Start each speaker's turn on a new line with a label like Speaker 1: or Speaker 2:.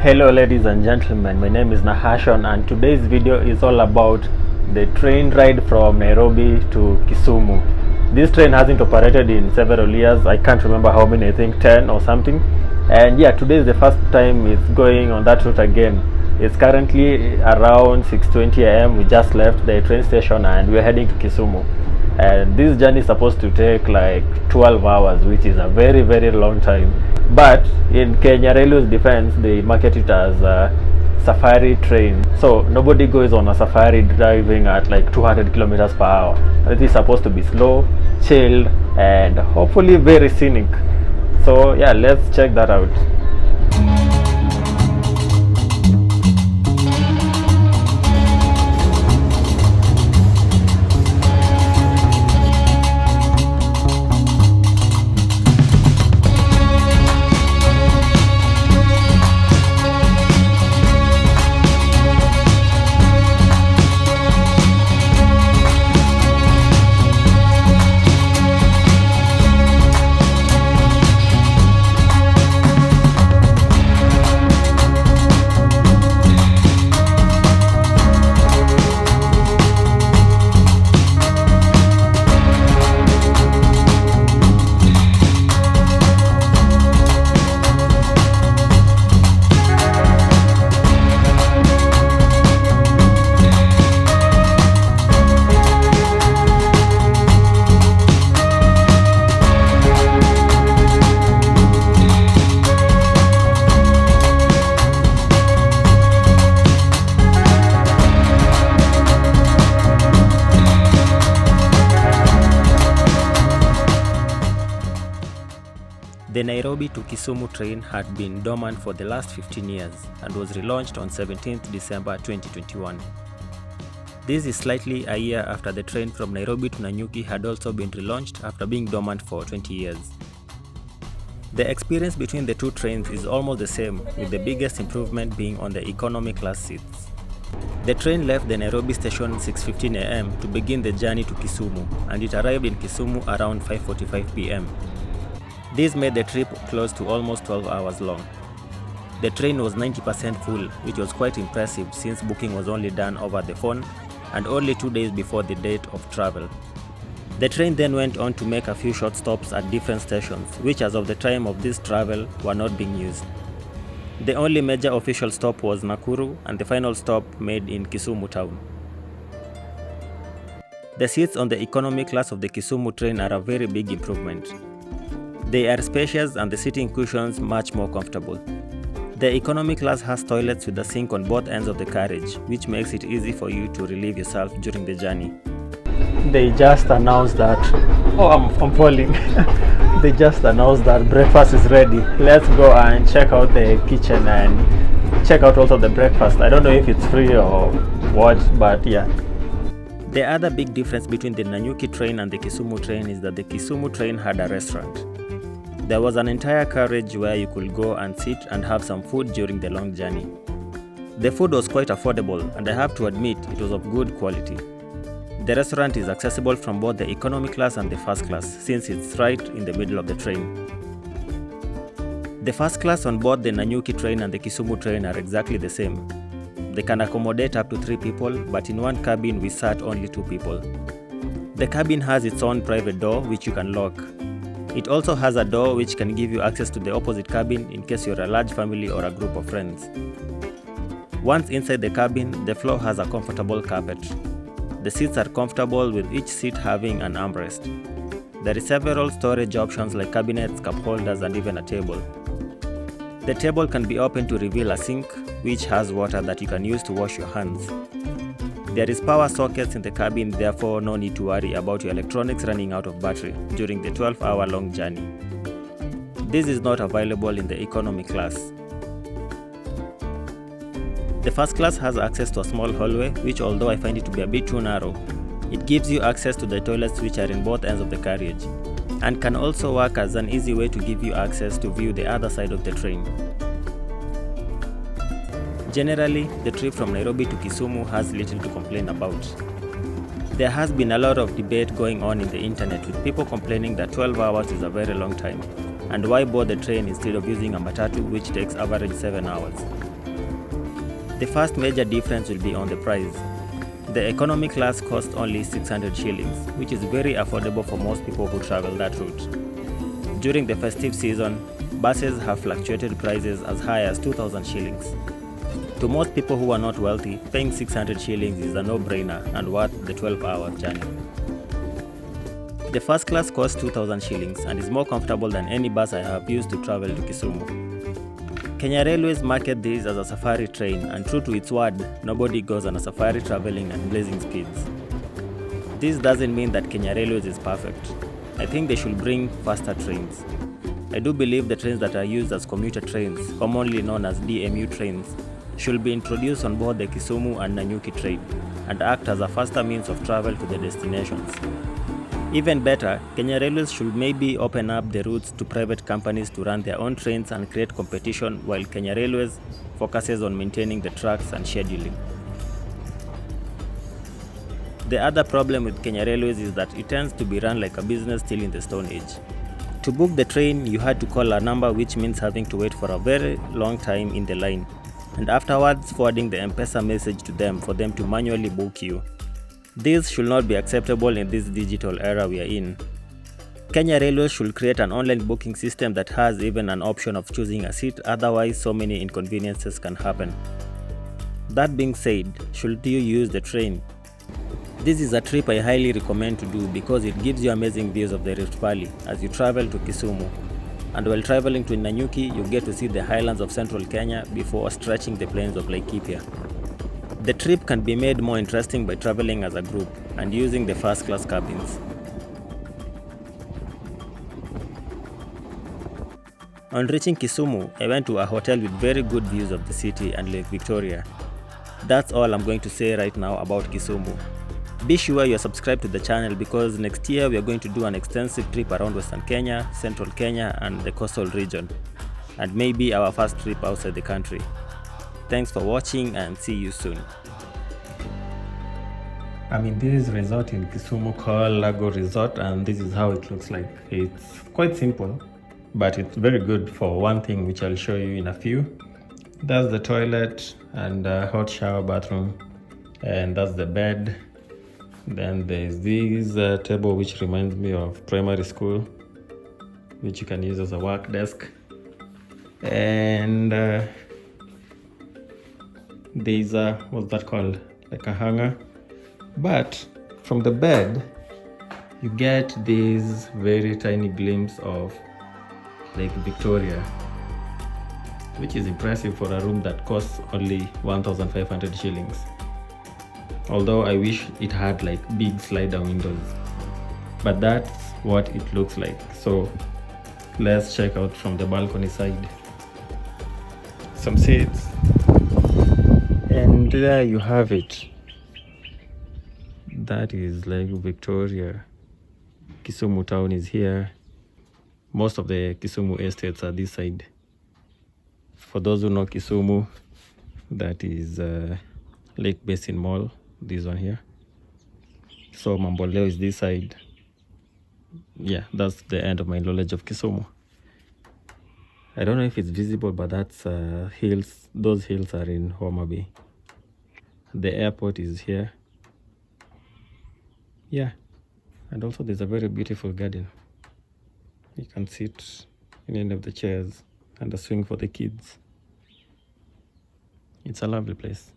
Speaker 1: Hello ladies and gentlemen, my name is Nahashon and today's video is all about the train ride from Nairobi to Kisumu. This train hasn't operated in several years. I can't remember how many, I think 10 or something. And yeah, today is the first time it's going on that route again. It's currently around 6:20 am. We just left the train station and we're heading to Kisumu. And this journey is supposed to take like 12 hours, which is a very long time. But in Kenya Railways defense, they market it as a safari train. So nobody goes on a safari driving at like 200 kilometers per hour. It is supposed to be slow, chilled, and hopefully very scenic. So yeah, let's check that out. The Nairobi to Kisumu train had been dormant for the last 15 years and was relaunched on 17th December 2021. This is slightly a year after the train from Nairobi to Nanyuki had also been relaunched after being dormant for 20 years. The experience between the two trains is almost the same, with the biggest improvement being on the economy class seats. The train left the Nairobi station 6:15 am to begin the journey to Kisumu, and it arrived in Kisumu around 5:45 pm. This made the trip close to almost 12 hours long. The train was 90% full, which was quite impressive since booking was only done over the phone and only 2 days before the date of travel. The train then went on to make a few short stops at different stations, which as of the time of this travel were not being used. The only major official stop was Nakuru and the final stop made in Kisumu town. The seats on the economy class of the Kisumu train are a very big improvement. They are spacious and the seating cushions much more comfortable. The economy class has toilets with a sink on both ends of the carriage, which makes it easy for you to relieve yourself during the journey. They just announced that, I'm falling. They just announced that breakfast is ready. Let's go and check out the kitchen and check out also the breakfast. I don't know if it's free or what, but yeah. The other big difference between the Nanyuki train and the Kisumu train is that the Kisumu train had a restaurant. There was an entire carriage where you could go and sit and have some food during the long journey. The food was quite affordable and I have to admit it was of good quality. The restaurant is accessible from both the economy class and the first class since it's right in the middle of the train. The first class on both the Nanyuki train and the Kisumu train are exactly the same. They can accommodate up to 3 people, but in one cabin we sat only 2 people. The cabin has its own private door which you can lock. It also has a door which can give you access to the opposite cabin in case you're a large family or a group of friends. Once inside the cabin, the floor has a comfortable carpet. The seats are comfortable with each seat having an armrest. There are several storage options like cabinets, cup holders and even a table. The table can be opened to reveal a sink which has water that you can use to wash your hands. There is power sockets in the cabin, therefore no need to worry about your electronics running out of battery during the 12-hour long journey. This is not available in the economy class. The first class has access to a small hallway, which although I find it to be a bit too narrow, it gives you access to the toilets which are in both ends of the carriage, and can also work as an easy way to give you access to view the other side of the train. Generally, the trip from Nairobi to Kisumu has little to complain about. There has been a lot of debate going on in the internet with people complaining that 12 hours is a very long time, and why board the train instead of using a matatu which takes average 7 hours. The first major difference will be on the price. The economy class costs only 600 shillings, which is very affordable for most people who travel that route. During the festive season, buses have fluctuated prices as high as 2,000 shillings. To most people who are not wealthy, paying 600 shillings is a no-brainer and worth the 12-hour journey. The first class costs 2,000 shillings and is more comfortable than any bus I have used to travel to Kisumu. Kenya Railways market this as a safari train, and true to its word, nobody goes on a safari traveling at blazing speeds. This doesn't mean that Kenya Railways is perfect. I think they should bring faster trains. I do believe the trains that are used as commuter trains, commonly known as DMU trains, should be introduced on board the Kisumu and Nanyuki train and act as a faster means of travel to the destinations. Even better, Kenya Railways should maybe open up the routes to private companies to run their own trains and create competition, while Kenya Railways focuses on maintaining the tracks and scheduling. The other problem with Kenya Railways is that it tends to be run like a business still in the Stone Age. To book the train, you had to call a number, which means having to wait for a very long time in the line, and afterwards forwarding the Mpesa message to them for them to manually book you. This should not be acceptable in this digital era we are in. Kenya Railways should create an online booking system that has even an option of choosing a seat, otherwise so many inconveniences can happen. That being said, should you use the train? This is a trip I highly recommend to do because it gives you amazing views of the Rift Valley as you travel to Kisumu. And while traveling to Nanyuki, you get to see the highlands of central Kenya before stretching the plains of Laikipia. The trip can be made more interesting by traveling as a group and using the first-class cabins. On reaching Kisumu, I went to a hotel with very good views of the city and Lake Victoria. That's all I'm going to say right now about Kisumu. Be sure you're subscribed to the channel because next year we are going to do an extensive trip around Western Kenya, Central Kenya and the coastal region, and maybe our first trip outside the country. Thanks for watching and see you soon. I'm in this resort in Kisumu called Lago Resort, and this is how it looks like. It's quite simple, but it's very good for one thing which I'll show you in a few. That's the toilet and a hot shower bathroom, and that's the bed. Then there's this table which reminds me of primary school, which you can use as a work desk. And there's what's that called, like a hanger, but from the bed you get this very tiny glimpse of Lake Victoria, which is impressive for a room that costs only 1,500 shillings. Although I wish it had like big slider windows, but that's what it looks like. So let's check out from the balcony side. Some seats, and there you have it. That is Lake Victoria. Kisumu town is here. Most of the Kisumu estates are this side. For those who know Kisumu, that is Lake Basin Mall, this one here. So Mamboleo is this side. Yeah, that's the end of my knowledge of Kisumu. I don't know if it's visible, but that's hills. Those hills are in Homa Bay. The airport is here. Yeah, and also there's a very beautiful garden. You can sit in any of the chairs and a swing for the kids. It's a lovely place.